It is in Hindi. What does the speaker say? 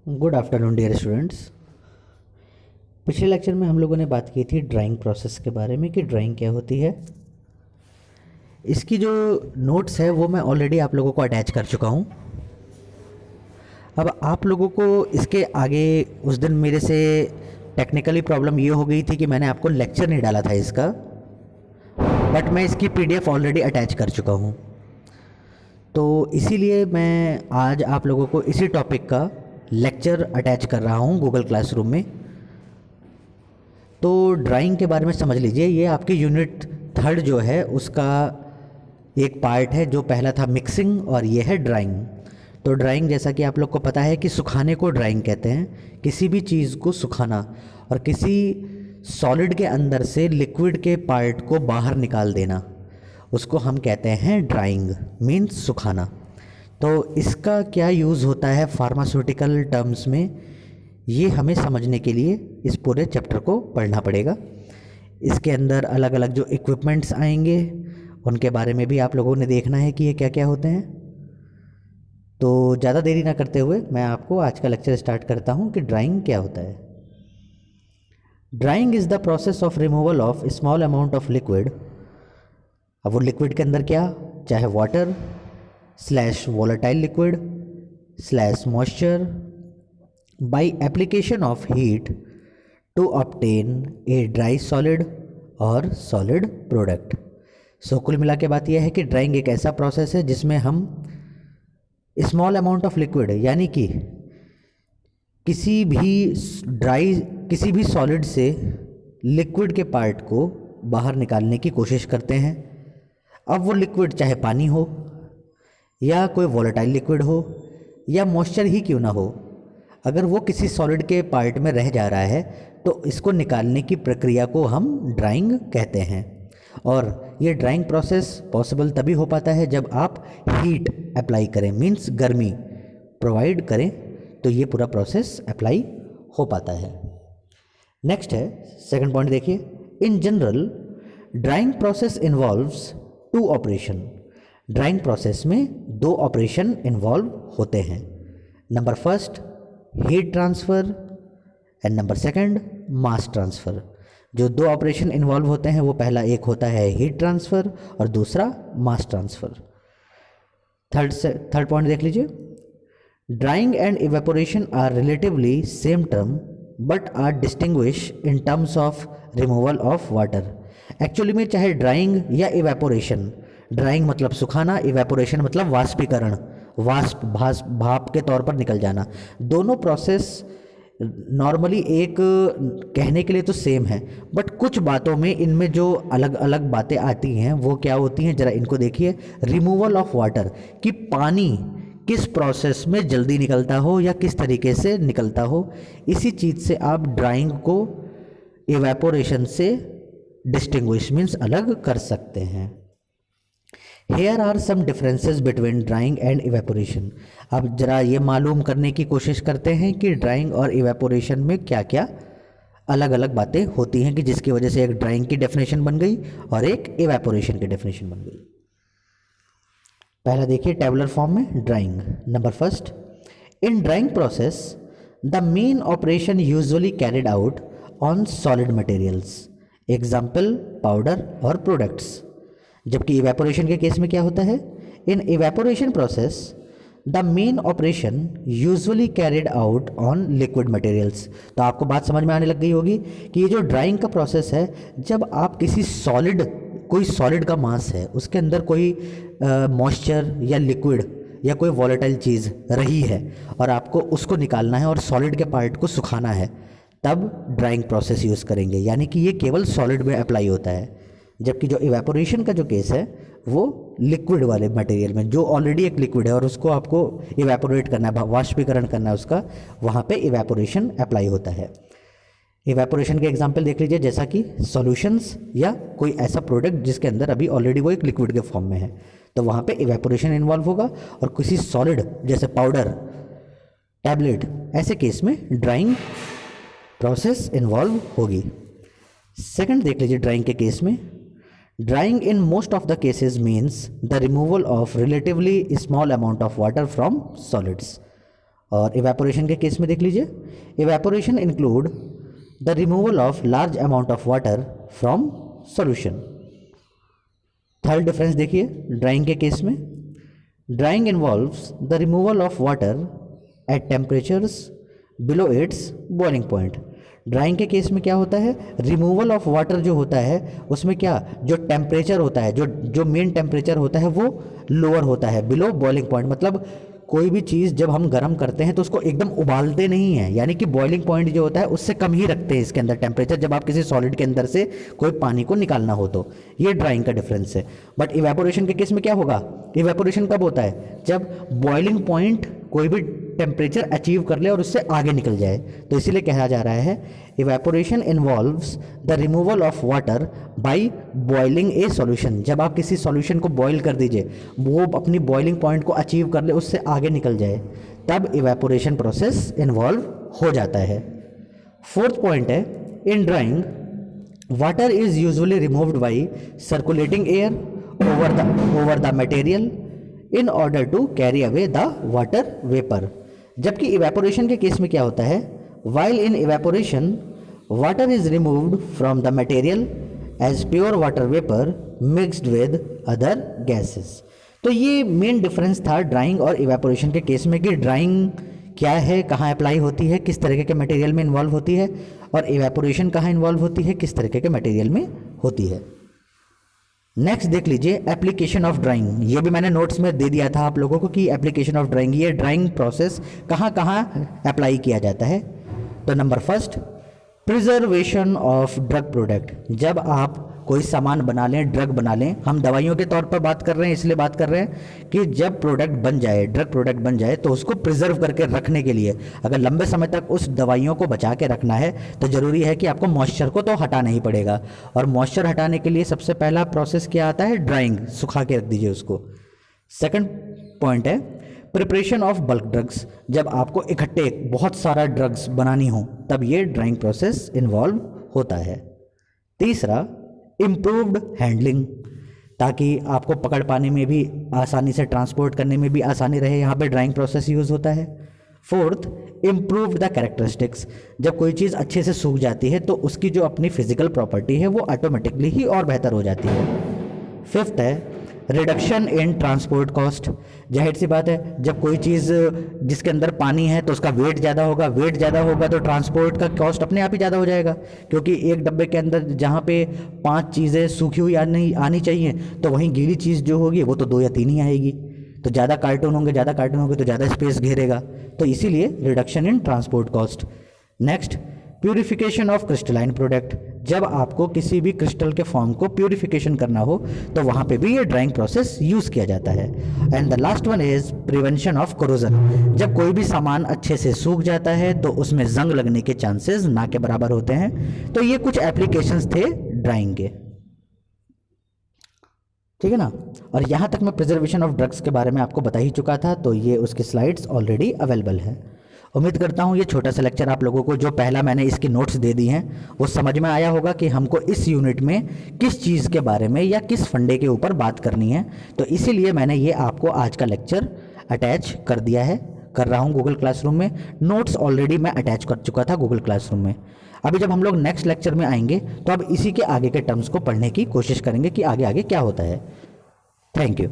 Good afternoon dear students. पिछले लेक्चर में हम लोगों ने बात की थी ड्राइंग प्रोसेस के बारे में कि ड्राइंग क्या होती है। इसकी जो नोट्स है वो मैं ऑलरेडी आप लोगों को अटैच कर चुका हूँ। अब आप लोगों को इसके आगे उस दिन मेरे से टेक्निकली प्रॉब्लम ये हो गई थी कि मैंने आपको लेक्चर नहीं डाला था इसका, बट मैं इसकी पीडीएफ ऑलरेडी अटैच कर चुका हूँ। तो इसीलिए मैं आज आप लोगों को इसी टॉपिक का लेक्चर अटैच कर रहा हूँ गूगल क्लासरूम में। तो ड्राइंग के बारे में समझ लीजिए, ये आपकी यूनिट 3 जो है उसका एक पार्ट है। जो पहला था मिक्सिंग और ये है ड्राइंग। तो ड्राइंग जैसा कि आप लोग को पता है कि सुखाने को ड्राइंग कहते हैं, किसी भी चीज़ को सुखाना और किसी सॉलिड के अंदर से लिक्विड के पार्ट को बाहर निकाल देना, उसको हम कहते हैं ड्राइंग, मीन्स सुखाना। तो इसका क्या यूज़ होता है फार्मास्यूटिकल टर्म्स में, ये हमें समझने के लिए इस पूरे चैप्टर को पढ़ना पड़ेगा। इसके अंदर अलग अलग जो इक्विपमेंट्स आएंगे उनके बारे में भी आप लोगों ने देखना है कि ये क्या क्या होते हैं। तो ज़्यादा देरी ना करते हुए मैं आपको आज का लेक्चर स्टार्ट करता हूँ कि ड्राइंग क्या होता है। Drying is the process of removal of small amount of liquid. अब वो लिक्विड के अंदर क्या, चाहे water / volatile liquid / moisture, by application of heat to obtain a dry solid और सॉलिड प्रोडक्ट। सो कुल मिला के बात यह है कि ड्राइंग एक ऐसा प्रोसेस है जिसमें हम स्मॉल अमाउंट ऑफ लिक्विड यानी कि किसी भी सॉलिड से लिक्विड के पार्ट को बाहर निकालने की कोशिश करते हैं। अब वो लिक्विड चाहे पानी हो या कोई वोलेटाइल लिक्विड हो या मॉइस्चर ही क्यों ना हो, अगर वो किसी सॉलिड के पार्ट में रह जा रहा है तो इसको निकालने की प्रक्रिया को हम ड्राइंग कहते हैं। और ये ड्राइंग प्रोसेस पॉसिबल तभी हो पाता है जब आप हीट अप्लाई करें, मीन्स गर्मी प्रोवाइड करें, तो ये पूरा प्रोसेस अप्लाई हो पाता है। नेक्स्ट है सेकंड पॉइंट, देखिए। In general drawing process involves 2 operation. Drawing process में 2 ऑपरेशन इन्वॉल्व होते हैं। Number first heat transfer and number second mass transfer. जो 2 ऑपरेशन इन्वॉल्व होते हैं वो पहला एक होता है हीट ट्रांसफ़र और दूसरा मास ट्रांसफ़र। थर्ड पॉइंट देख लीजिए। Drying and evaporation are relatively same term but are distinguish in terms of removal of water. Actually में चाहे ड्राइंग या इवेपोरेशन, ड्राइंग मतलब सुखाना, इवेपोरेशन मतलब वाष्पीकरण, भाप के तौर पर निकल जाना, दोनों प्रोसेस नॉर्मली एक कहने के लिए तो सेम है, बट कुछ बातों में इनमें जो अलग अलग बातें आती हैं वो क्या होती हैं, ज़रा इनको देखिए। रिमूवल ऑफ वाटर, कि पानी किस प्रोसेस में जल्दी निकलता हो या किस तरीके से निकलता हो, इसी चीज़ से आप ड्राइंग को इवेपोरेशन से डिस्टिंग्विश मीन्स अलग कर सकते हैं। Here are some differences between drying and evaporation। अब जरा ये मालूम करने की कोशिश करते हैं कि ड्राइंग और इवेपोरेशन में क्या क्या अलग अलग बातें होती हैं कि जिसकी वजह से एक ड्राइंग की डेफिनेशन बन गई और एक इवेपोरेशन की डेफिनेशन बन गई। पहला देखिए टेबुलर फॉर्म में drawing. Number first, in drawing process the main operation usually carried out on solid materials, example powder और प्रोडक्ट्स। जबकि इवेपोरेशन के केस में क्या होता है, इन evaporation process the main operation usually carried out on liquid materials. तो आपको बात समझ में आने लग गई होगी कि ये जो ड्राइंग का प्रोसेस है, जब आप किसी कोई सॉलिड का मास है, उसके अंदर कोई मॉइस्चर या लिक्विड या कोई वॉलेटाइल चीज़ रही है और आपको उसको निकालना है और सॉलिड के पार्ट को सुखाना है, तब ड्राइंग प्रोसेस यूज़ करेंगे, यानी कि ये केवल सॉलिड में अप्लाई होता है। जबकि जो इवेपोरेशन का जो केस है वो लिक्विड वाले मटेरियल में, जो ऑलरेडी एक लिक्विड है और उसको आपको इवेपोरेट करना है, वाष्पीकरण करना है उसका, वहाँ पे इवेपोरेशन अप्लाई होता है। इवेपोरेशन के एग्जांपल देख लीजिए, जैसा कि सॉल्यूशंस या कोई ऐसा प्रोडक्ट जिसके अंदर अभी ऑलरेडी वो एक लिक्विड के फॉर्म में है, तो वहाँ पे इवेपोरेशन इन्वॉल्व होगा। और किसी सॉलिड जैसे पाउडर, टैबलेट, ऐसे केस में ड्राइंग प्रोसेस इन्वॉल्व होगी। सेकंड देख लीजिए ड्राइंग के केस में, drawing in most of the cases means the removal of relatively small amount of water from solids. और इवेपोरेशन के केस में देख लीजिए, evaporation include the removal of large amount of water from solution. Third difference देखिए ड्राइंग के केस में, drawing involves the removal of water at temperatures below it's boiling point. Drawing के केस में क्या होता है, रिमूवल ऑफ वाटर जो होता है उसमें क्या, जो टेम्परेचर होता है, जो मेन टेम्परेचर होता है वो लोअर होता है, बिलो बॉइलिंग पॉइंट। मतलब कोई भी चीज़ जब हम गर्म करते हैं तो उसको एकदम उबालते नहीं हैं, यानी कि बॉइलिंग पॉइंट जो होता है उससे कम ही रखते हैं इसके अंदर टेम्परेचर, जब आप किसी सॉलिड के अंदर से कोई पानी को निकालना हो तो। ये ड्राइंग का डिफरेंस है। बट इवेपोरेशन के केस में क्या होगा, इवेपोरेशन कब होता है, जब बॉइलिंग पॉइंट कोई भी टेम्परेचर अचीव कर ले और उससे आगे निकल जाए। तो इसीलिए कहा जा रहा है evaporation involves the removal of water by boiling A solution. जब आप किसी सॉल्यूशन को बॉईल कर दीजिए, वो अपनी बॉइलिंग पॉइंट को अचीव कर ले, उससे आगे निकल जाए, तब इवेपोरेशन प्रोसेस इन्वॉल्व हो जाता है। फोर्थ पॉइंट है, in drying water is usually removed by circulating air over the material in order to carry away the water vapour. जबकि इवेपोरेशन के केस में क्या होता है, while in evaporation water is removed from the material as pure water vapour mixed with other gases. तो ये मेन डिफरेंस था ड्राइंग और इवेपोरेशन के केस में कि ड्राइंग क्या है, कहाँ अप्लाई होती है, किस तरीके के मटेरियल में इन्वॉल्व होती है, और इवेपोरेशन कहाँ इन्वॉल्व होती है, किस तरीके के मटेरियल में होती है। नेक्स्ट देख लीजिए एप्लीकेशन ऑफ ड्राइंग। ये भी मैंने नोट्स में दे दिया था आप लोगों को कि एप्लीकेशन ऑफ ड्राइंग, ये ड्राइंग प्रोसेस कहाँ कहाँ अप्लाई किया जाता है। तो number first, preservation of drug product. जब आप कोई सामान बना लें, ड्रग बना लें, हम दवाइयों के तौर पर बात कर रहे हैं, इसलिए बात कर रहे हैं कि जब प्रोडक्ट बन जाए, ड्रग प्रोडक्ट बन जाए, तो उसको प्रिजर्व करके रखने के लिए, अगर लंबे समय तक उस दवाइयों को बचा के रखना है तो ज़रूरी है कि आपको मॉइस्चर को तो हटाना ही पड़ेगा। और मॉइस्चर हटाने के लिए सबसे पहला प्रोसेस क्या आता है, ड्राइंग, सुखा के रख दीजिए उसको। सेकंड पॉइंट है प्रिपरेशन ऑफ बल्क ड्रग्स। जब आपको इकट्ठे बहुत सारा ड्रग्स बनानी हो तब ये ड्राइंग प्रोसेस इन्वॉल्व होता है। तीसरा, इम्प्रूव्ड हैंडलिंग, ताकि आपको पकड़ पाने में भी आसानी से, ट्रांसपोर्ट करने में भी आसानी रहे, यहाँ पे ड्राइंग प्रोसेस यूज़ होता है। Fourth, improved the characteristics. जब कोई चीज़ अच्छे से सूख जाती है तो उसकी जो अपनी फिजिकल प्रॉपर्टी है वो ऑटोमेटिकली ही और बेहतर हो जाती है। फिफ्थ है रिडक्शन इन ट्रांसपोर्ट कॉस्ट। जाहिर सी बात है, जब कोई चीज़ जिसके अंदर पानी है तो उसका वेट ज़्यादा होगा, वेट ज़्यादा होगा तो ट्रांसपोर्ट का कॉस्ट अपने आप ही ज़्यादा हो जाएगा, क्योंकि एक डब्बे के अंदर जहाँ पे 5 चीज़ें सूखी हुई आनी चाहिए तो वहीं गीली चीज़ जो होगी वो तो 2 या 3 ही आएगी। तो ज़्यादा कार्टून होंगे तो ज़्यादा स्पेस घेरेगा, तो इसीलिए reduction in transport cost. Next, purification of crystalline product. जब आपको किसी भी क्रिस्टल के फॉर्म को प्यूरिफिकेशन करना हो तो वहाँ पे भी ये ड्राइंग प्रोसेस यूज़ किया जाता है। And the last one is prevention of corrosion. जब कोई भी सामान अच्छे से सूख जाता है तो उसमें जंग लगने के चांसेस ना के बराबर होते हैं। तो ये कुछ एप्लीकेशंस थे ड्राइंग के, ठीक है ना। और यहाँ तक मैं प्रिजर्वेशन ऑफ ड्रग्स के बारे में आपको बता ही चुका था, तो ये उसकी स्लाइड्स ऑलरेडी अवेलेबल है। उम्मीद करता हूँ ये छोटा सा लेक्चर आप लोगों को, जो पहला मैंने इसकी नोट्स दे दी हैं, वो समझ में आया होगा कि हमको इस यूनिट में किस चीज़ के बारे में या किस फंडे के ऊपर बात करनी है। तो इसीलिए मैंने ये आपको आज का लेक्चर अटैच कर दिया है, कर रहा हूँ गूगल क्लासरूम में। नोट्स ऑलरेडी मैं अटैच कर चुका था गूगल क्लासरूम में। अभी जब हम लोग नेक्स्ट लेक्चर में आएंगे तो अब इसी के आगे के टर्म्स को पढ़ने की कोशिश करेंगे कि आगे आगे क्या होता है। Thank you.